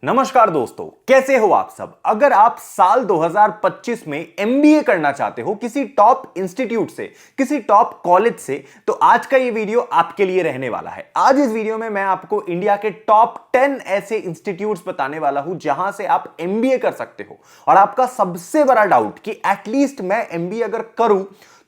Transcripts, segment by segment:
नमस्कार दोस्तों, कैसे हो आप सब। अगर आप साल 2025 में एमबीए करना चाहते हो किसी टॉप इंस्टीट्यूट से, किसी टॉप कॉलेज से, तो आज का ये वीडियो आपके लिए रहने वाला है। आज इस वीडियो में मैं आपको इंडिया के टॉप 10 ऐसे इंस्टीट्यूट्स बताने वाला हूं जहां से आप एमबीए कर सकते हो। और आपका सबसे बड़ा डाउट कि एटलीस्ट मैं एमबीए अगर करूं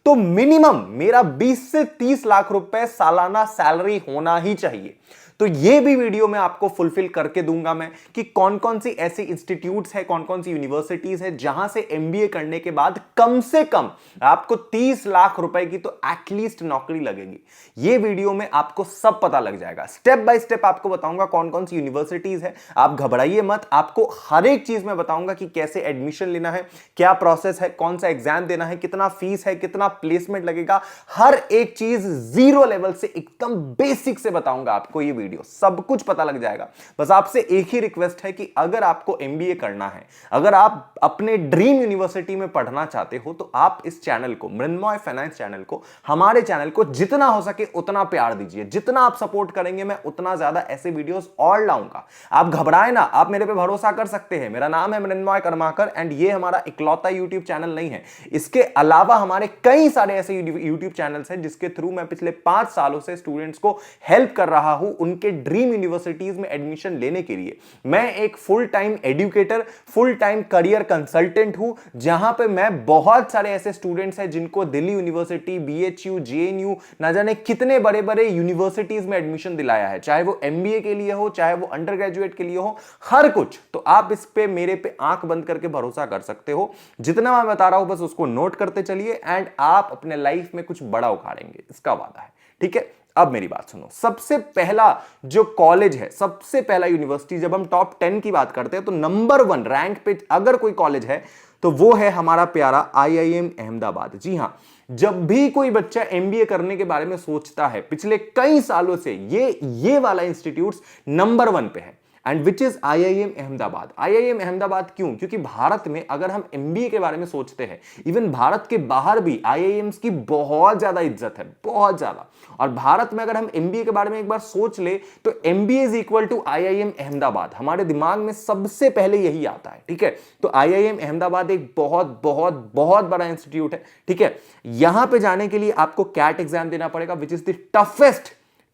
तो मिनिमम मेरा 20 से 30 लाख रुपए सालाना सैलरी होना ही चाहिए। तो ये भी वीडियो में आपको फुलफिल करके दूंगा मैं कि कौन कौन सी ऐसी इंस्टीट्यूट्स है, कौन कौन सी यूनिवर्सिटीज है जहां से एमबीए करने के बाद कम से कम आपको 30 लाख रुपए की तो एटलीस्ट नौकरी लगेगी। ये वीडियो में आपको सब पता लग जाएगा। स्टेप बाय स्टेप आपको बताऊंगा कौन कौन सी यूनिवर्सिटीज है। आप घबराइए मत, आपको हर एक चीज में बताऊंगा कि कैसे एडमिशन लेना है, क्या प्रोसेस है, कौन सा एग्जाम देना है, कितना फीस है, कितना प्लेसमेंट लगेगा। हर एक चीज जीरो लेवल से एकदम बेसिक से बताऊंगा आपको। ये वीडियो सब कुछ पता लग जाएगा। बस आपसे एक ही रिक्वेस्ट है कि अगर आपको एमबीए करना है, अगर आप अपने ड्रीम यूनिवर्सिटी में पढ़ना चाहते हो, तो आप इस चैनल को, मृण्मय फाइनेंस चैनल को, हमारे चैनल को जितना हो सके उतना प्यार दीजिए। जितना आप सपोर्ट करेंगे मैं उतना ज्यादा ऐसे वीडियोस और लाऊंगा। आप घबराए ना, आप मेरे पे भरोसा कर सकते हैं। मेरा नाम है मृण्मय कर्माकर एंड ये हमारा इकलौता यूट्यूब चैनल नहीं है। इसके अलावा हमारे कई सारे ऐसे यूट्यूब चैनल्स हैं जिसके थ्रू मैं पिछले 5 सालों से स्टूडेंट्स को हेल्प कर रहा हूं उनके ड्रीम यूनिवर्सिटीज में एडमिशन लेने के लिए। मैं एक full time educator, full time career consultant हूं, जहां पे मैं बहुत सारे ऐसे स्टूडेंट्स हैं जिनको दिल्ली यूनिवर्सिटी, बीएचयू, जेएनयू, ना जाने कितने बड़े बड़े यूनिवर्सिटीज में एडमिशन दिलाया है, चाहे वो एमबीए के लिए हो, चाहे वो अंडर ग्रेजुएट के लिए हो, हर कुछ। तो आप इस पे मेरे पे आंख बंद करके भरोसा कर सकते हो। जितना मैं बता रहा हूं बस उसको नोट करते चलिए एंड आप अपने लाइफ में कुछ बड़ा उखाड़ेंगे, इसका वादा है। ठीक है, अब मेरी बात सुनो। सबसे पहला जो कॉलेज है, सबसे पहला यूनिवर्सिटी, जब हम टॉप 10 की बात करते हैं तो नंबर 1 रैंक पे अगर कोई कॉलेज है तो वो है हमारा प्यारा आईआईएम अहमदाबाद। जी हां, जब भी कोई बच्चा एमबीए करने के बारे में सोचता है पिछले कई सालों से ये वाला इंस्टीट्यूट नंबर 1 पे है and which is IIM Ahmedabad. IIM Ahmedabad क्यों? क्योंकि भारत में अगर हम एमबीए के बारे में सोचते हैं, इवन भारत के बाहर भी आईआईएम्स की बहुत ज्यादा इज्जत है, बहुत ज्यादा। और भारत में अगर हम एमबीए के बारे में एक बार सोच ले तो MBA is equal to IIM Ahmedabad, हमारे दिमाग में सबसे पहले यही आता है। ठीक है, तो आईआईएम अहमदाबाद एक बहुत बहुत बहुत बड़ा इंस्टीट्यूट है। ठीक है, यहां पे जाने के लिए आपको कैट एग्जाम देना पड़ेगा, which is the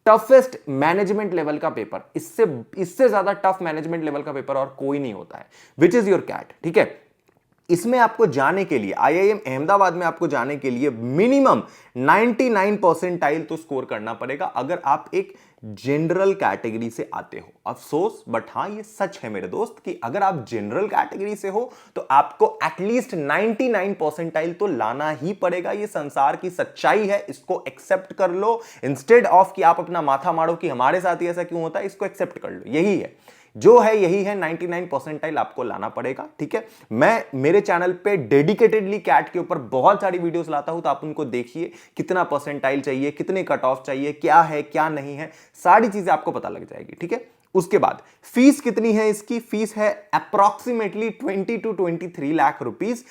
toughest management level का पेपर। इससे ज्यादा टफ मैनेजमेंट लेवल का पेपर और कोई नहीं होता है, विच इज योर कैट। ठीक है, इसमें आपको जाने के लिए, आईआईएम अहमदाबाद में आपको जाने के लिए मिनिमम 99 परसेंटाइल तो स्कोर करना पड़ेगा अगर आप एक जनरल कैटेगरी से आते हो। अफसोस बट हां ये सच है मेरे दोस्त कि अगर आप जनरल कैटेगरी से हो तो आपको एटलीस्ट 99 परसेंटाइल तो लाना ही पड़ेगा। ये संसार की सच्चाई है, इसको एक्सेप्ट कर लो। इंस्टेड ऑफ कि आप अपना माथा मारो कि हमारे साथ ही ऐसा क्यों होता है, इसको एक्सेप्ट कर लो। यही है जो है, यही है, 99 परसेंटाइल आपको लाना पड़ेगा। ठीक है, मैं मेरे चैनल पे डेडिकेटेडली कैट के ऊपर बहुत सारी वीडियोस लाता हूं, तो आप उनको देखिए। कितना परसेंटाइल चाहिए, कितने कट ऑफ चाहिए, क्या है क्या नहीं है, सारी चीजें आपको पता लग जाएगी। ठीक है, उसके बाद फीस कितनी है इसकी? फीस है अप्रोक्सीमेटली 20 to 23 लाख रुपीज।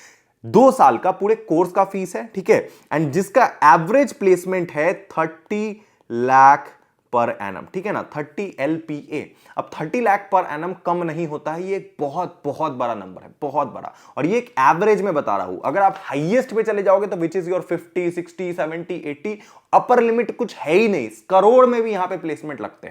2 साल का पूरे कोर्स का फीस है। ठीक है, एंड जिसका एवरेज प्लेसमेंट है 30 लाख पर एनम। ठीक है ना, 30 LPA। अब 30 लाख पर एनम कम नहीं होता है, ये एक बहुत बहुत बड़ा नंबर है, बहुत बड़ा। और ये एक एवरेज में बता रहा हूं, अगर आप हाईएस्ट पे चले जाओगे तो विच इज योर 50, 60, 70, 80, अपर लिमिट कुछ है ही नहीं। करोड़ में भी यहां पे प्लेसमेंट लगते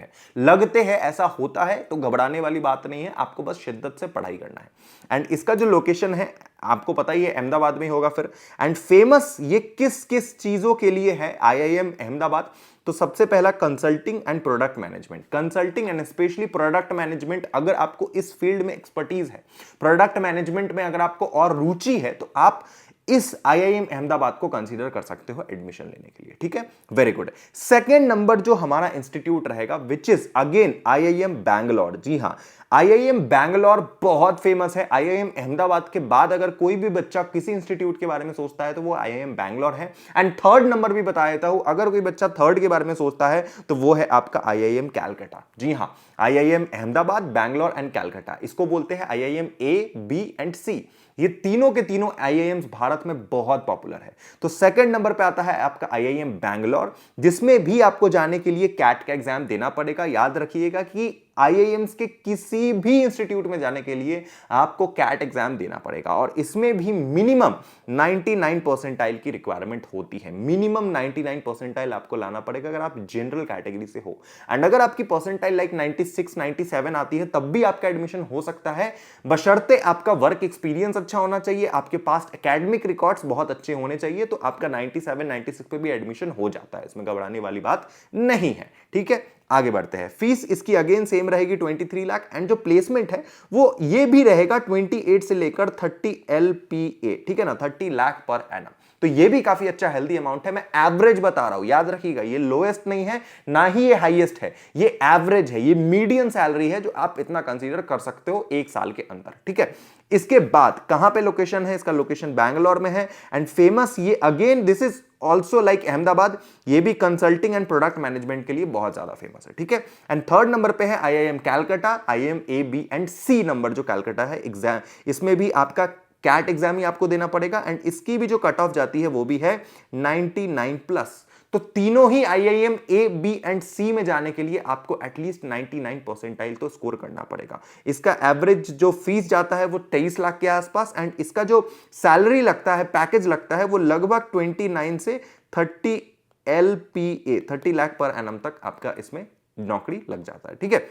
हैं, ऐसा होता है। तो घबराने वाली बात नहीं है, आपको बस शिद्दत से पढ़ाई करना है। एंड इसका जो लोकेशन है आपको पता ही है, अहमदाबाद में ही होगा फिर। एंड फेमस ये किस किस चीजों के लिए है आईआईएम अहमदाबाद? तो सबसे पहला consulting and product management. Consulting and specially product management, अगर आपको इस फील्ड में एक्सपर्टीज है, प्रोडक्ट मैनेजमेंट में अगर आपको और रुचि है, तो आप इस आईआईएम अहमदाबाद को कंसीडर कर सकते हो एडमिशन लेने के लिए। ठीक है, वेरी गुड। सेकेंड नंबर जो हमारा इंस्टीट्यूट रहेगा which is again IIM Bangalore. जी हां, आईआईएम बैंगलोर बहुत फेमस है। आईआईएम अहमदाबाद के बाद अगर कोई भी बच्चा किसी इंस्टीट्यूट के बारे में सोचता है तो वो आईआईएम बैंगलोर है। एंड थर्ड नंबर भी बता देता हूं, अगर कोई बच्चा थर्ड के बारे में सोचता है तो वो है आपका आईआईएम कैलकाटा। जी हां, आईआईएम अहमदाबाद, बैंगलोर एंड कैलकाटा, इसको बोलते हैं आईआईएम ए, बी एंड सी। ये तीनों के तीनों आईआईएम्स भारत में बहुत पॉपुलर है। तो सेकंड नंबर पे आता है आपका आईआईएम बैंगलोर, जिसमें भी आपको जाने के लिए कैट का एग्जाम देना पड़ेगा। याद रखिएगा कि आईआईएम्स के किसी भी इंस्टीट्यूट में जाने के लिए आपको कैट एग्जाम देना पड़ेगा और इसमें भी मिनिमम 99 परसेंटाइल की रिक्वायरमेंट होती है। मिनिमम 99 परसेंटाइल आपको लाना पड़ेगा अगर आप जनरल कैटेगरी से हो। एंड अगर आपकी परसेंटाइल लाइक 96 97 आती है तब भी आपका एडमिशन हो सकता है, बशर्ते आपका वर्क एक्सपीरियंस अच्छा होना चाहिए, आपके पास एकेडमिक रिकॉर्ड्स बहुत अच्छे होने चाहिए, तो आपका 97 96 पे भी एडमिशन हो जाता है, इसमें घबराने वाली बात नहीं है। ठीक है, आगे बढ़ते हैं। फीस इसकी अगेन सेम रहेगी 23 लाख एंड जो प्लेसमेंट है वो ये भी रहेगा 28 से लेकर 30 LPA, ठीक है ना, 30 लाख पर एनम। तो ये भी काफी अच्छा हेल्दी अमाउंट है। मैं एवरेज बता रहा हूं, याद रखिएगा, ये लोएस्ट नहीं है ना ही ये हाईएस्ट है, ये एवरेज है, ये मीडियम सैलरी है जो आप इतना कंसीडर कर सकते हो एक साल के अंदर। ठीक है, इसके बाद कहां पे लोकेशन है, इसका लोकेशन बैंगलोर में है एंड फेमस ये again this is also like Ahmedabad, ये भी कंसल्टिंग एंड प्रोडक्ट मैनेजमेंट के लिए बहुत ज्यादा फेमस है। ठीक है, एंड थर्ड नंबर पे है IIM Calcutta, IIM A, B and C number जो कैलकाटा है एग्जाम, इसमें भी आपका कैट एग्जाम ही आपको देना पड़ेगा एंड इसकी भी जो कट ऑफ जाती है वो भी है 99 प्लस। तो तीनों ही IIM A, B and C में जाने के लिए आपको एटलीस्ट 99 परसेंटाइल तो स्कोर करना पड़ेगा। इसका एवरेज जो फीस जाता है वो 23 लाख के आसपास एंड इसका जो सैलरी लगता है, पैकेज लगता है, वो लगभग 29 से 30 LPA 30 लाख पर एनम तक आपका इसमें नौकरी लग जाता है। ठीक है,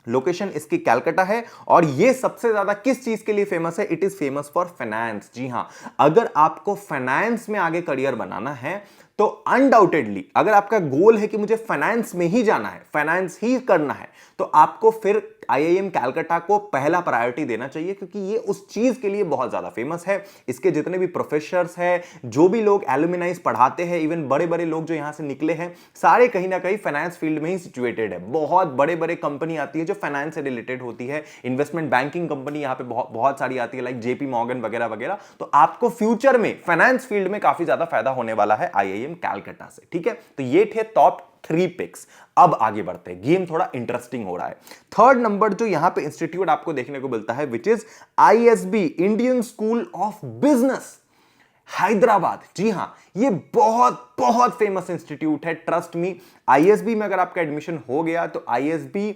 लोकेशन इसकी कैलकाटा है और ये सबसे ज्यादा किस चीज के लिए फेमस है, it is famous for finance. जी हां, अगर आपको फाइनेंस में आगे करियर बनाना है तो अनडाउटेडली अगर आपका गोल है कि मुझे फाइनेंस में ही जाना है, फाइनेंस ही करना है, तो आपको फिर आईआईएम कैलकाटा को पहला प्रायोरिटी देना चाहिए क्योंकि ये उस चीज के लिए बहुत ज्यादा फेमस है। इसके जितने भी प्रोफेसर्स हैं, जो भी लोग एलुमिनाइज पढ़ाते हैं, इवन बड़े बड़े लोग जो यहां से निकले हैं, सारे कहीं ना कहीं फाइनेंस फील्ड में ही सिचुएटेड है। बहुत बड़े बड़े कंपनी आती है जो फाइनेंस से रिलेटेड होती है, इन्वेस्टमेंट बैंकिंग कंपनी यहाँ पे बहुत सारी आती है लाइक जेपी मॉर्गन वगैरह वगैरह। तो आपको फ्यूचर में फाइनेंस फील्ड में काफी ज्यादा फायदा होने वाला है आईआईएम कैलकाटा से। ठीक है, तो ये थे टॉप 3 पिक्स। अब आगे बढ़ते हैं, गेम थोड़ा इंटरेस्टिंग हो रहा है। थर्ड नंबर जो यहां पे इंस्टीट्यूट आपको देखने को मिलता है which is ISB, Indian School of Business, Hyderabad. जी हां, ये बहुत बहुत फेमस इंस्टीट्यूट है, ट्रस्ट मी। आईएसबी में अगर आपका एडमिशन हो गया तो ISB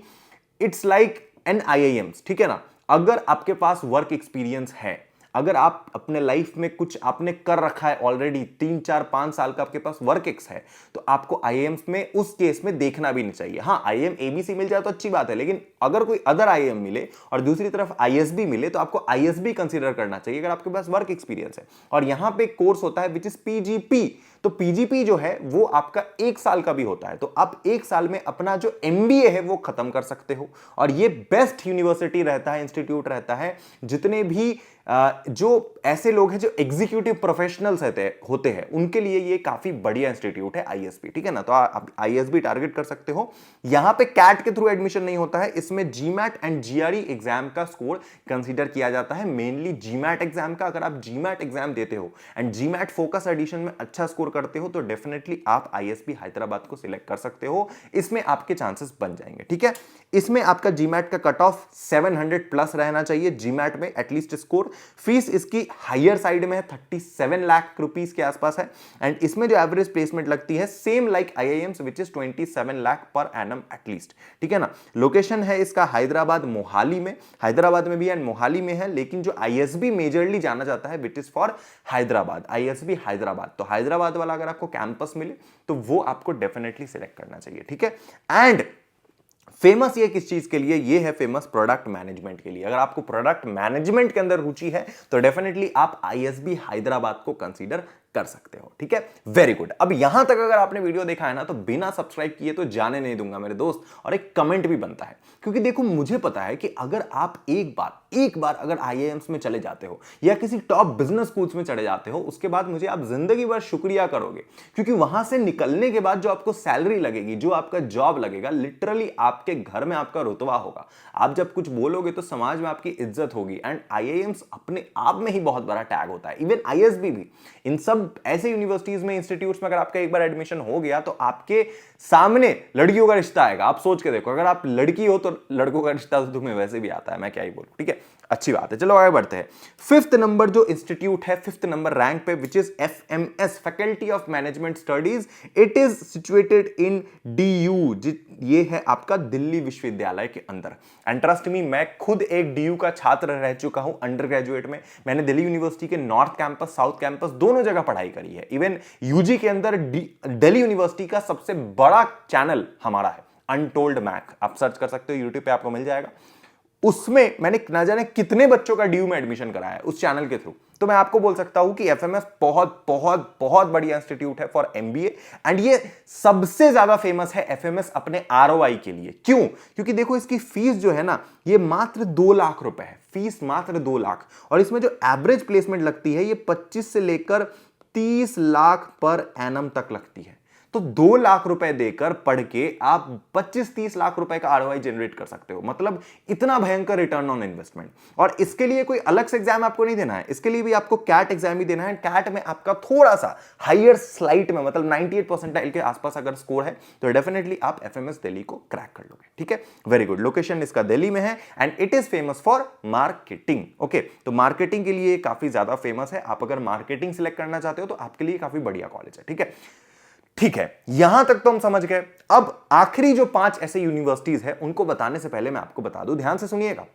it's like an IIMs. ठीक है ना, अगर आपके पास वर्क एक्सपीरियंस है, अगर आप अपने लाइफ में कुछ आपने कर रखा है ऑलरेडी, 3 4 5 साल का आपके पास वर्क एक्स है, तो आपको आईआईएम्स में उस केस में देखना भी नहीं चाहिए। हाँ, आईआईएम एबीसी मिल जाए तो अच्छी बात है, लेकिन अगर कोई अदर आईआईएम मिले और दूसरी तरफ आईएसबी मिले तो आपको आईएसबी कंसीडर करना चाहिए अगर आपके पास वर्क एक्सपीरियंस है। और यहां पे कोर्स होता है विच इज पीजीपी। तो पीजीपी जो है वो आपका 1 साल का भी होता है, तो आप 1 साल में अपना जो एमबीए है वो खत्म कर सकते हो। और ये बेस्ट यूनिवर्सिटी रहता है, इंस्टीट्यूट रहता है, जितने भी जो ऐसे लोग हैं जो एग्जीक्यूटिव प्रोफेशनल्स होते हैं उनके लिए ये काफी बढ़िया इंस्टीट्यूट है आईएसबी। ठीक है ना, तो आप आईएसबी टारगेट कर सकते हो। यहां पे कैट के थ्रू एडमिशन नहीं होता है, इसमें जीमैट एंड जीआरई एग्जाम का स्कोर कंसीडर किया जाता है, मेनली जीमैट एग्जाम का। अगर आप जीमैट एग्जाम देते हो एंड जीमैट फोकस एडिशन में अच्छा स्कोर करते हो तो डेफिनेटली आप आईएसबी हैदराबाद को सिलेक्ट कर सकते हो, इसमें आपके चांसेस बन जाएंगे। ठीक है, इसमें आपका जीमैट का कट ऑफ 700 प्लस रहना चाहिए, जीमैट में एटलीस्ट स्कोर। फीस इसकी हायर साइड में है, 37 लाख रुपीस के आसपास है एंड इसमें जो एवरेज प्लेसमेंट लगती है same like IIMs which is 27 lakh per annum at least. ठीक है ना, लोकेशन है इसका हैदराबाद मोहाली में, हैदराबाद में भी एंड मोहाली में है, लेकिन जो आईएसबी मेजरली जाना जाता है which is for Hyderabad, ISB Hyderabad. तो हैदराबाद वाला अगर आपको कैंपस मिले तो वो आपको डेफिनेटली सिलेक्ट करना चाहिए। ठीक है, एंड फेमस ये किस चीज के लिए, ये है फेमस प्रोडक्ट मैनेजमेंट के लिए। अगर आपको प्रोडक्ट मैनेजमेंट के अंदर रुचि है तो डेफिनेटली आप आईएसबी हैदराबाद को कंसीडर कर सकते हो। ठीक है, वेरी गुड। अब यहां तक अगर आपने वीडियो देखा है ना तो बिना सब्सक्राइब किए तो जाने नहीं दूंगा मेरे दोस्त, और एक कमेंट भी बनता है, क्योंकि देखो मुझे पता है कि अगर आप एक बार अगर आईआईएम्स में चले जाते हो या किसी टॉप बिजनेस स्कूल्स में चले जाते हो, उसके बाद मुझे आप जिंदगी भर शुक्रिया करोगे, क्योंकि वहां से निकलने के बाद जो आपको सैलरी लगेगी, जो आपका जॉब लगेगा, लिटरली आपके घर में आपका रुतबा होगा। आप जब कुछ बोलोगे तो समाज में आपकी इज्जत होगी। एंड आईआईएम्स अपने आप में ही बहुत बड़ा टैग होता है, इवन आईएसबी भी। इन सब सब ऐसे यूनिवर्सिटीज में, इंस्टीट्यूट्स में अगर आपका एक बार एडमिशन हो गया तो आपके सामने लड़कियों का रिश्ता आएगा। आप सोच के देखो, अगर आप लड़की हो तो लड़कों का रिश्ता तो तुम्हें वैसे भी आता है, मैं क्या ही बोलूं, ठीक है। अच्छी बात है, चलो आगे बढ़ते हैं। फिफ्थ नंबर जो इंस्टीट्यूट है, फिफ्थ नंबर रैंक पे, which is FMS, faculty of management studies. It is situated in DU, ये है आपका दिल्ली विश्वविद्यालय के अंदर। एंड ट्रस्ट मी, मैं खुद एक DU का छात्र रह चुका हूं अंडर ग्रेजुएट में। मैंने दिल्ली यूनिवर्सिटी के नॉर्थ कैंपस, साउथ कैंपस दोनों जगह पढ़ाई करी है। इवन UG के अंदर दिल्ली यूनिवर्सिटी का सबसे बड़ा चैनल हमारा है अनटोल्ड मैक, आप सर्च कर सकते हो यूट्यूब पे, आपको मिल जाएगा। उसमें मैंने ना जाने कितने बच्चों का DU में एडमिशन कराया है उस चैनल के थ्रू। तो मैं आपको बोल सकता हूं कि FMS बहुत बहुत बहुत बढ़िया इंस्टीट्यूट है फॉर MBA। एंड ये सबसे ज्यादा फेमस है FMS अपने ROI के लिए। क्यों? क्योंकि देखो इसकी फीस जो है ना, ये मात्र 2 लाख रुपए है, फीस मात्र 2 लाख। और इसमें जो एवरेज प्लेसमेंट लगती है, ये 25 से लेकर 30 लाख पर एनम तक लगती है। तो 2 लाख रुपए देकर पढ़ के आप 25-30 लाख रुपए का ROI जनरेट कर सकते हो। मतलब इतना भयंकर रिटर्न ऑन इन्वेस्टमेंट। और इसके लिए कोई अलग से एग्जाम आपको नहीं देना है, इसके लिए भी आपको कैट एग्जाम ही देना है। कैट में आपका थोड़ा सा हायर स्लाइट में, मतलब 98 परसेंटाइल के आसपास अगर स्कोर है तो डेफिनेटली आप FMS दिल्ली को क्रैक कर लोगे, ठीक है। वेरी गुड, लोकेशन इसका दिल्ली में है and it is famous for marketing. Okay, तो मार्केटिंग के लिए काफी ज्यादा फेमस है। आप अगर मार्केटिंग सिलेक्ट करना चाहते हो तो आपके लिए काफी बढ़िया कॉलेज है, ठीक है। ठीक है, यहां तक तो हम समझ गए। अब आखिरी जो 5 ऐसे यूनिवर्सिटीज हैं उनको बताने से पहले मैं आपको बता दूं, ध्यान से सुनिएगा,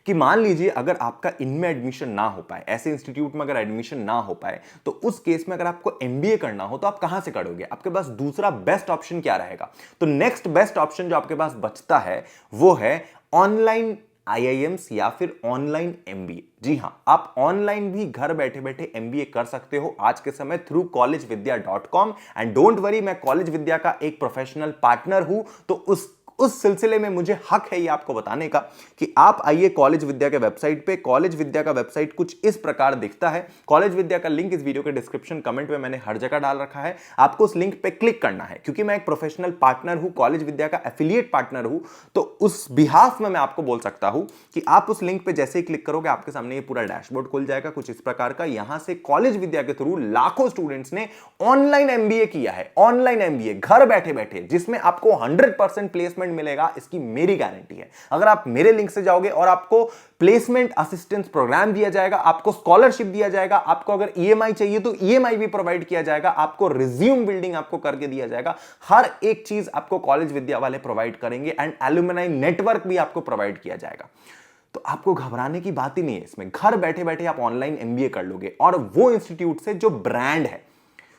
कि मान लीजिए अगर आपका इनमें एडमिशन ना हो पाए, ऐसे इंस्टीट्यूट में अगर एडमिशन ना हो पाए, तो उस केस में अगर आपको MBA करना हो तो आप कहां से करोगे? आपके पास दूसरा बेस्ट ऑप्शन क्या रहेगा? तो नेक्स्ट बेस्ट ऑप्शन जो आपके पास बचता है वो है ऑनलाइन IIMs या फिर ऑनलाइन MBA। जी हां, आप ऑनलाइन भी घर बैठे बैठे MBA कर सकते हो आज के समय through collegevidya.com। And don't worry, मैं कॉलेज विद्या का एक प्रोफेशनल पार्टनर हूं, तो उस सिलसिले में मुझे हक है ये आपको बताने का कि आप आइए कॉलेज विद्या के वेबसाइट पे। कॉलेज विद्या का वेबसाइट कुछ इस प्रकार दिखता है। कॉलेज विद्या का लिंक इस वीडियो के डिस्क्रिप्शन कमेंट में मैंने हर जगह डाल रखा है। आपको उस लिंक पे क्लिक करना है, क्योंकि मैं एक प्रोफेशनल पार्टनर हूं, कॉलेज विद्या का एफिलिएट पार्टनर हूं, तो उस बिहाफ में मैं आपको बोल सकता हूं कि आप उस लिंक पे जैसे ही क्लिक करोगे आपके सामने ये पूरा डैशबोर्ड खुल जाएगा कुछ इस प्रकार का। यहां से कॉलेज विद्या के थ्रू लाखों स्टूडेंट्स ने ऑनलाइन MBA किया है, ऑनलाइन MBA घर बैठे बैठे, जिसमें आपको 100% प्लेसमेंट मिलेगा, इसकी मेरी गारंटी है। अगर आप मेरे लिंक से जाओगे और आपको प्लेसमेंट असिस्टेंस प्रोग्राम दिया जाएगा, आपको स्कॉलरशिप दिया जाएगा, आपको अगर EMI चाहिए तो EMI भी प्रोवाइड किया जाएगा, आपको रिज्यूम बिल्डिंग आपको करके दिया जाएगा, हर एक चीज आपको कॉलेज विद्या वाले प्रोवाइड करेंगे। एंड एलुमनाई नेटवर्क भी आपको प्रोवाइड किया जाएगा। तो आपको घबराने की बात ही नहीं है इसमें, घर बैठे बैठे आप ऑनलाइन MBA कर लोगे। और वो इंस्टीट्यूट से जो ब्रांड है,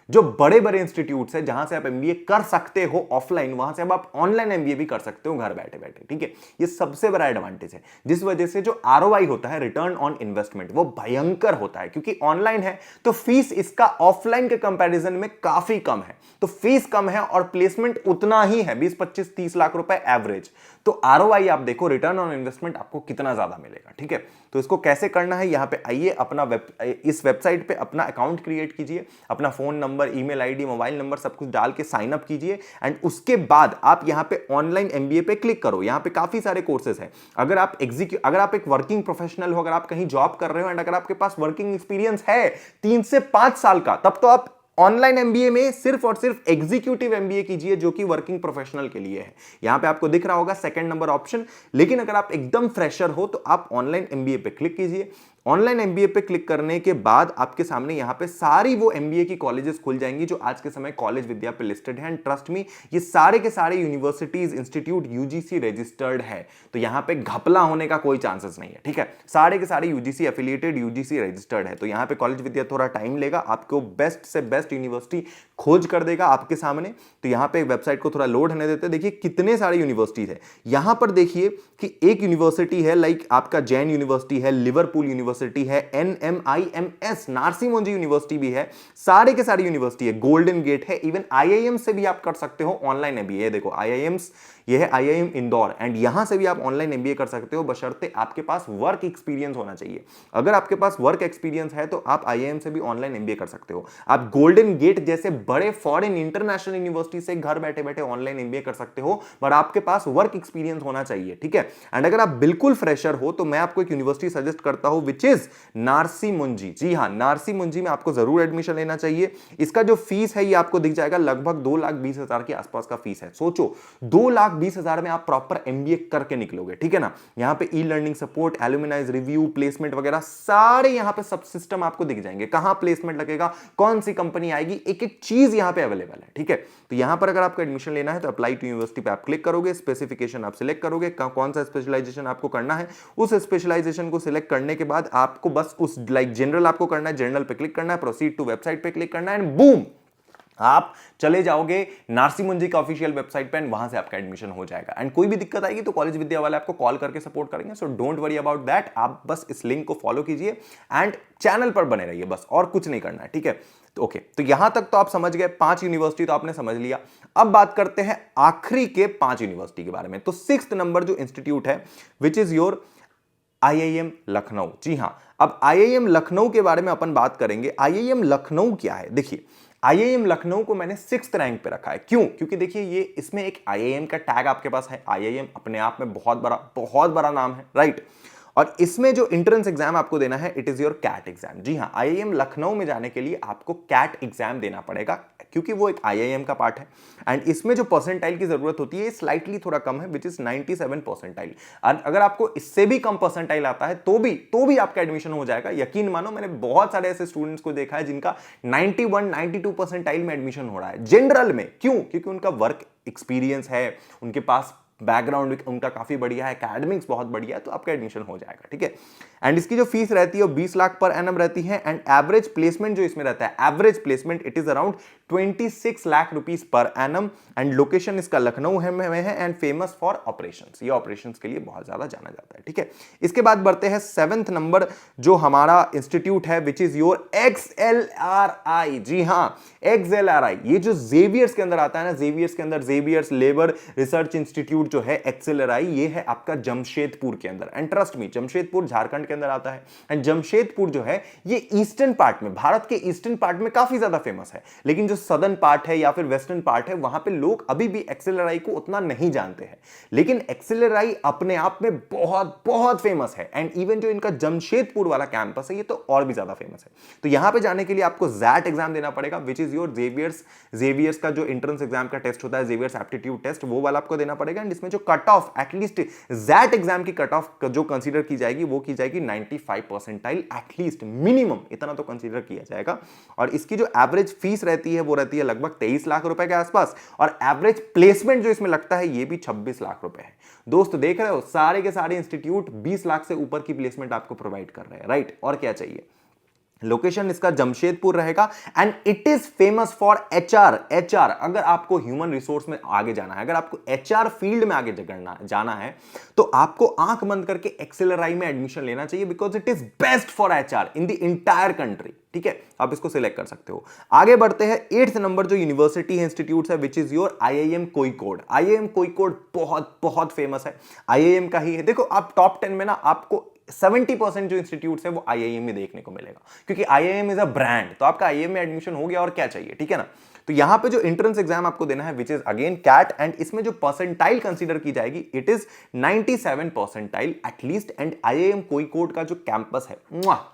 जो बड़े बड़े इंस्टीट्यूट्स है जहां से आप MBA कर सकते हो ऑफलाइन, वहां से अब आप ऑनलाइन MBA भी कर सकते हो घर बैठे बैठे, ठीक है। ये सबसे बड़ा एडवांटेज है, जिस वजह से जो ROI होता है, रिटर्न ऑन इन्वेस्टमेंट, वो भयंकर होता है। क्योंकि ऑनलाइन है तो फीस इसका ऑफलाइन के कंपैरिजन में काफी कम है, तो फीस कम है और प्लेसमेंट उतना ही है, 20-25-30 लाख रुपए एवरेज। तो ROI आप देखो, रिटर्न ऑन इन्वेस्टमेंट आपको कितना ज्यादा मिलेगा, ठीक है। तो इसको कैसे करना है, यहां पे आइए, अपना इस वेबसाइट पे अपना अकाउंट क्रिएट कीजिए, अपना phone number, email ID, mobile number सब कुछ डाल के साइन अप कीजिए। एंड उसके बाद आप यहां पे ऑनलाइन MBA पे क्लिक करो। यहां पे काफी सारे कोर्सेज हैं। अगर आप एक वर्किंग प्रोफेशनल हो, अगर आप कहीं जॉब कर रहे हो एंड अगर आपके पास वर्किंग एक्सपीरियंस है 3 से 5 साल का, तब तो आप ऑनलाइन MBA में सिर्फ और सिर्फ एग्जीक्यूटिव MBA कीजिए, जो कि वर्किंग प्रोफेशनल के लिए है। यहां पे आपको दिख रहा होगा सेकंड नंबर ऑप्शन। लेकिन अगर आप एकदम फ्रेशर हो तो आप ऑनलाइन MBA पे क्लिक कीजिए। ऑनलाइन MBA पे क्लिक करने के बाद आपके सामने यहां पे सारी वो MBA की कॉलेजेस खुल जाएंगी जो आज के समय कॉलेज विद्या पे लिस्टेड है। एंड ट्रस्ट मी, ये सारे के सारे यूनिवर्सिटीज, इंस्टीट्यूट UGC रजिस्टर्ड है, तो यहां पे घपला होने का कोई चांसेस नहीं है, ठीक है। सारे के सारे UGC एफिलिएटेड, UGC रजिस्टर्ड है। तो यहां पे कॉलेज विद्या थोड़ा टाइम लेगा, आपको बेस्ट से बेस्ट यूनिवर्सिटी खोज कर देगा आपके सामने। तो यहां पे वेबसाइट को थोड़ा लोड होने देते हैं। देखिए कितने सारे यूनिवर्सिटीज है। यहां पर देखिए कि एक यूनिवर्सिटी है, लाइक आपका जैन यूनिवर्सिटी है, लिवरपूल यूनिवर्सिटी है, NMIMS नारसी मोंजी यूनिवर्सिटी भी है, सारे के सारे यूनिवर्सिटी है, गोल्डन गेट है, इवन IIM से भी आप कर सकते हो ऑनलाइन MBA। देखो IIMs, ये है IIM इंदौर, एंड यहां से भी आप ऑनलाइन MBA कर सकते हो, बशर्ते आपके पास वर्क एक्सपीरियंस होना चाहिए। अगर आपके पास वर्क एक्सपीरियंस है तो आप IIM से भी ऑनलाइन MBA कर सकते हो। आप गोल्डन गेट जैसे बड़े फॉरेन इंटरनेशनल यूनिवर्सिटी से घर बैठे बैठे ऑनलाइन MBA कर सकते हो, बट आपके पास वर्क एक्सपीरियंस होना चाहिए, ठीक है। एंड अगर आप बिल्कुल फ्रेशर हो तो मैं आपको एक यूनिवर्सिटी सजेस्ट करता हूं, विच विच इज नारसी मुंजी। जी हां, नारसी मुंजी में आपको जरूर एडमिशन लेना चाहिए। इसका जो फीस है ये आपको दिख जाएगा, लगभग 2,20,000 के आसपास का फीस है। सोचो 2,20,000 में आप प्रॉपर एमबीए करके निकलोगे, ठीक है ना। यहां पे e learning support, alumni's review, placement वगैरह सारे यहां पे सब सिस्टम आपको दिख जाएंगे। कहां प्लेसमेंट लगेगा, कौन सी कंपनी आएगी, एक एक चीज यहां पे अवेलेबल है, ठीक है। तो यहां पर अगर आपको एडमिशन लेना है तो अप्लाई टू यूनिवर्सिटी पे आप क्लिक करोगे, स्पेसिफिकेशन आप सिलेक्ट करोगे, कौन सा स्पेशलाइजेशन आपको करना है। उस स्पेशलाइजेशन को सिलेक्ट करने के बाद आपको बस उस जनरल आपको करना है, जनरल पे क्लिक करना है, प्रोसीड टू वेबसाइट पे क्लिक करना है एंड बूम, आप चले जाओगे नारसी मुंजी का ऑफिशियल वेबसाइट पे, वहां से आपका एडमिशन हो जाएगा। एंड कोई भी दिक्कत आएगी तो कॉलेज विद्या वाले आपको कॉल करके सपोर्ट करेंगे, so don't worry about that. आप बस इस लिंक को फॉलो कीजिए एंड चैनल पर बने रहिए, बस और कुछ नहीं करना है, ठीक है। तो ओके, तो यहां तक तो आप समझ गए, 5 यूनिवर्सिटी तो आपने समझ लिया। अब बात करते हैं आखिरी के 5 यूनिवर्सिटी के बारे में। तो 6th नंबर जो इंस्टीट्यूट है which is your IIM Lucknow. जी हां, अब आईआईएम लखनऊ के बारे में अपन बात करेंगे। आईआईएम लखनऊ क्या है, देखिए आईआईएम लखनऊ को मैंने 6th रैंक पे रखा है। क्यों? क्योंकि देखिए ये इसमें एक आईआईएम का टैग आपके पास है। आईआईएम अपने आप में बहुत बड़ा नाम है, राइट। और इसमें जो एंट्रेंस एग्जाम आपको देना है, it is your CAT exam. जी हां, आईआईएम लखनऊ में जाने के लिए आपको कैट एग्जाम देना पड़ेगा, क्योंकि वो एक आईआईएम का पार्ट है। एंड इसमें जो परसेंटाइल की जरूरत होती है स्लाइटली थोड़ा कम है, विच इज 97 परसेंटाइल। अगर आपको इससे भी कम परसेंटाइल आता है तो भी आपका एडमिशन हो जाएगा। यकीन मानो, मैंने बहुत सारे ऐसे स्टूडेंट्स को देखा है जिनका 91 92 परसेंटाइल में एडमिशन हो रहा है जनरल में। क्यों? क्योंकि उनका वर्क एक्सपीरियंस है, उनके पास बैकग्राउंड उनका काफी बढ़िया है, एकेडमिक्स बहुत बढ़िया है, तो आपका एडमिशन हो जाएगा, ठीक है। एंड इसकी जो फीस रहती है वो 20 लाख पर एनम रहती है। एंड एवरेज प्लेसमेंट जो इसमें रहता है, average placement it is around 26 lakh rupees per annum. And location इसका लखनऊ में है एंड फेमस फॉर ऑपरेशंस, ये ऑपरेशंस के लिए बहुत ज्यादा जाना जाता है, ठीक है। इसके बाद बढ़ते हैं 7th नंबर जो हमारा इंस्टीट्यूट है विच इज योर XLRI। जी हां, XLRI, ये जो जेवियर्स के अंदर आता है ना, जेवियर्स के अंदर जेवियर्स लेबर रिसर्च इंस्टीट्यूट जो है XLRI, ये है आपका जमशेदपुर के अंदर। And trust me, Jamshedpur Jharkhand के अंदर आता है। एंड जमशेदपुर जो है ये ईस्टर्न पार्ट में, भारत के ईस्टर्न पार्ट में काफी ज्यादा फेमस है, लेकिन जो सदर्न पार्ट है या फिर वेस्टर्न पार्ट है वहां पे लोग अभी भी XLRI को उतना नहीं जानते हैं। लेकिन XLRI अपने आप में बहुत फेमस है। एंड इवन जो इनका जमशेदपुर वाला कैंपस है ये तो और भी ज्यादा फेमस है। तो यहां पे जाने के लिए आपको जैट एग्जाम देना पड़ेगा, विच इज योर जेवियर्स का जो एंट्रेंस एग्जाम का टेस्ट होता है, जेवियर्स एप्टीट्यूड टेस्ट, वो वाला आपको देना पड़ेगा। एंड इसमें जो cut off, at least XAT exam की कट ऑफ जो कंसीडर की जाएगी वो की जाएगी 95 परसेंटाइल, एटलीस्ट मिनिमम इतना तो कंसीडर किया जाएगा। और इसकी जो एवरेज फीस रहती है वो रहती है लगभग 23 लाख रुपए के आसपास। और एवरेज प्लेसमेंट जो इसमें लगता है ये भी 26 लाख रुपए है। दोस्त देख रहे हो, सारे के सारे इंस्टीट्यूट 20 लाख से ऊपर की प्लेसमेंट आपको प्रोवाइड कर रहे हैं, राइट। और क्या चाहिए। लोकेशन इसका जमशेदपुर रहेगा and it is famous for HR. अगर आपको ह्यूमन रिसोर्स में आगे जाना है, अगर आपको एचआर फील्ड में आगे जाना है तो आपको आंख बंद करके XLRI में एडमिशन लेना चाहिए, because it is best for HR in the entire country, ठीक है। आप इसको सिलेक्ट कर सकते हो। आगे बढ़ते हैं 8th नंबर जो यूनिवर्सिटी है, इंस्टीट्यूट है, which is your IIM कोइकोड। IIM कोइकोड बहुत फेमस है, IIM का ही है। देखो आप टॉप 10 में ना आपको 70% जो इंस्टीट्यूट्स है वो आईआईएम में देखने को मिलेगा, क्योंकि आईआईएम इज अ ब्रांड। तो आपका आईआईएम में एडमिशन हो गया और क्या चाहिए, ठीक है ना। तो यहां पे जो एंट्रेंस एग्जाम आपको देना है which is again CAT. And इसमें जो परसेंटाइल कंसीडर की जाएगी it is 97 percentile at least. And IIM Kozhikode का जो कैंपस है,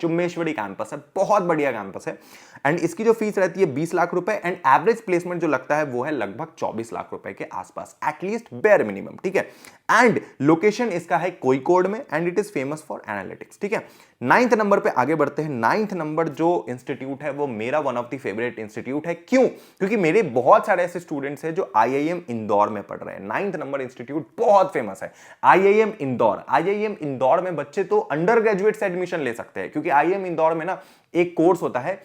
चुम्मेश्वरी कैंपस है, बहुत बढ़िया कैंपस है। एंड इसकी जो फीस रहती है 20 लाख रुपए। एंड एवरेज प्लेसमेंट जो लगता है वो है लगभग 24 लाख रुपए के आसपास, एटलीस्ट बेयर मिनिमम, ठीक है। एंड लोकेशन इसका है कोइकोड में and it is famous for analytics, ठीक है। 9th नंबर पे आगे बढ़ते हैं। 9th नंबर जो इंस्टीट्यूट है वो मेरा one of the favourite institute है। क्यों? क्योंकि मेरे बहुत सारे ऐसे स्टूडेंट्स हैं जो आईआईएम इंदौर में पढ़ रहे हैं। 9th नंबर इंस्टीट्यूट बहुत फेमस है, आईआईएम इंदौर। आईआईएम इंदौर में बच्चे तो अंडर ग्रेजुएट से एडमिशन ले सकते हैं, क्योंकि आईआईएम इंदौर में ना एक कोर्स होता है,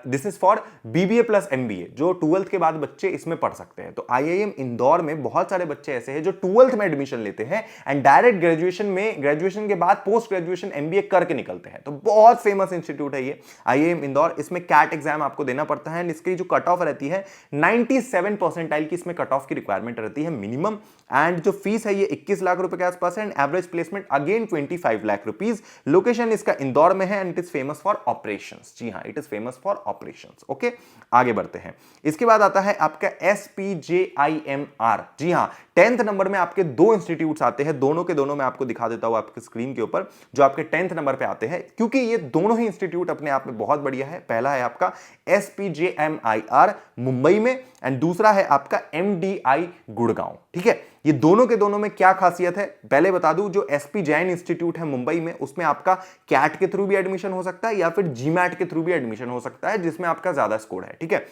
this is for BBA plus MBA, जो 12th के बाद बच्चे इसमें पढ़ सकते हैं। तो आईआईएम इंदौर में बहुत सारे बच्चे ऐसे हैं जो 12th में एडमिशन लेते हैं एंड डायरेक्ट ग्रेजुएशन के बाद पोस्ट ग्रेजुएशन MBA करके निकलते हैं। तो बहुत फेमस इंस्टीट्यूट है ये आईआईएम इंदौर। इसमें कैट एग्जाम आपको देना पड़ता है एंड इसकी जो कट ऑफ रहती है 97 परसेंटाइल की इसमें कट ऑफ की रिक्वायरमेंट रहती है मिनिमम। एंड जो फीस है ये 21 लाख रुपए के आसपास है। And average placement again 25 lakh rupees. Location इसका इंदौर में है and it is famous for operations. जी हाँ, it is famous famous for operations. Okay, आगे बढ़ते हैं। इसके बाद आता है आपका SPJIMR। जी हां, 10th नंबर में आपके दो इंस्टीट्यूट्स आते हैं, दोनों के दोनों मैं आपको दिखा देता हूं आपके स्क्रीन के ऊपर, जो आपके 10th नंबर पे आते हैं, क्योंकि ये दोनों ही इंस्टीट्यूट अपने आप में बहुत बढ़िया है। पहला है आपका SPJMIR मुंबई में एंड दूसरा है आपका MDI गुड़गांव। ठीक है, ये दोनों के दोनों में क्या खासियत है पहले बता दूं। जो SP जैन इंस्टीट्यूट है मुंबई में, उसमें आपका कैट के थ्रू भी एडमिशन हो सकता है या फिर जीमैट के थ्रू भी एडमिशन हो सकता है, जिसमें आपका ज्यादा स्कोर है। ठीक है,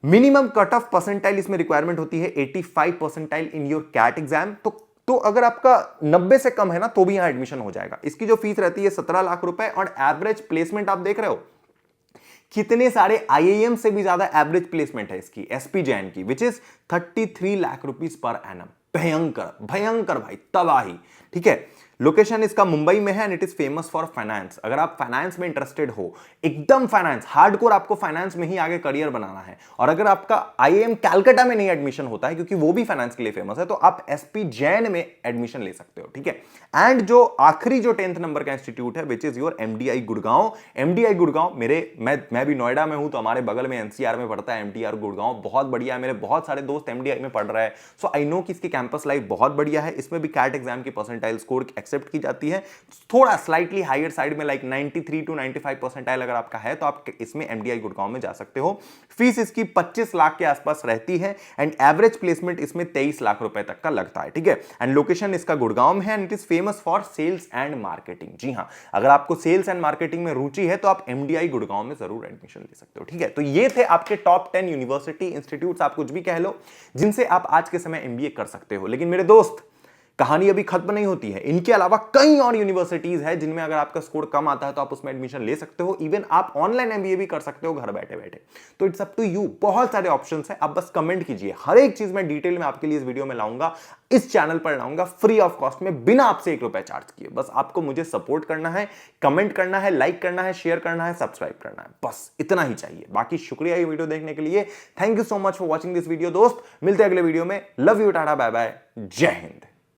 मिनिमम कट ऑफ परसेंटाइल इसमें रिक्वायरमेंट होती है 85 percentile in your CAT exam. तो अगर आपका 90 से कम है ना तो भी यहां एडमिशन हो जाएगा। इसकी जो फीस रहती है 17 लाख रुपए और एवरेज प्लेसमेंट आप देख रहे हो कितने सारे IIM से भी ज्यादा एवरेज प्लेसमेंट है इसकी SP जैन की, which is 33 lakh rupees per annum. भयंकर भयंकर भाई, तबाही। ठीक है, लोकेशन इसका मुंबई में है and it is famous for finance. अगर आप फाइनेंस में इंटरेस्टेड हो, एकदम फाइनेंस हार्डकोर, आपको फाइनेंस में ही आगे करियर बनाना है, और अगर आपका IIM कैलकाटा में नहीं एडमिशन होता है क्योंकि वो भी फाइनेंस के लिए फेमस है, तो आप SP जैन में एडमिशन ले सकते हो। ठीक है, एंड जो आखिरी जो 10th नंबर का इंस्टीट्यूट है which is your MDI Gurgaon. MDI Gurgaon मैं भी नोएडा में हूं, तो हमारे बगल में NCR में पड़ता है MDI गुड़गांव। बहुत बढ़िया है, मेरे बहुत सारे दोस्त MDI में पढ़ रहे हैं, सो आई नो कि इसकी कैंपस लाइफ बहुत बढ़िया है। इसमें भी कैट एग्जाम की परसेंटाइल स्कोर एक्सेप्ट की जाती है, थोड़ा स्लाइटली हायर साइड में, लाइक 93 to 95 परसेंटाइल अगर आपका है तो आप इसमें MDI गुड़गांव में जा सकते हो। फीस इसकी 25 लाख के आसपास रहती है एंड एवरेज प्लेसमेंट इसमें 23 लाख रुपए तक का लगता है। ठीक है, एंड लोकेशन इसका गुड़गांव में है and it is famous for sales and marketing. जी हां, अगर आपको सेल्स एंड मार्केटिंग में रुचि है तो आप MDI गुड़गांव में जरूर एडमिशन ले सकते हो। ठीक है, तो ये थे आपके टॉप 10 यूनिवर्सिटी इंस्टीट्यूट्स, आप कुछ भी कह लो, जिनसे आप आज के समय MBA कर सकते हो। लेकिन मेरे दोस्त, कहानी अभी खत्म नहीं होती है। इनके अलावा कई और यूनिवर्सिटीज है जिनमें अगर आपका स्कोर कम आता है तो आप उसमें एडमिशन ले सकते हो। इवन आप ऑनलाइन MBA भी कर सकते हो घर बैठे बैठे। तो इट्स अप टू यू, बहुत सारे ऑप्शंस हैं, आप बस कमेंट कीजिए। हर एक चीज मैं डिटेल में आपके लिए इस वीडियो में लाऊंगा, इस चैनल पर लाऊंगा, फ्री ऑफ कॉस्ट में, बिना आपसे 1 रुपया चार्ज किए। बस आपको मुझे सपोर्ट करना है, कमेंट करना है, लाइक करना है, शेयर करना है, सब्सक्राइब करना है, बस इतना ही चाहिए। बाकी शुक्रिया ये वीडियो देखने के लिए। Thank you so much for watching this video दोस्त। मिलते हैं अगले वीडियो में। Love you, tata, bye bye, जय हिंद।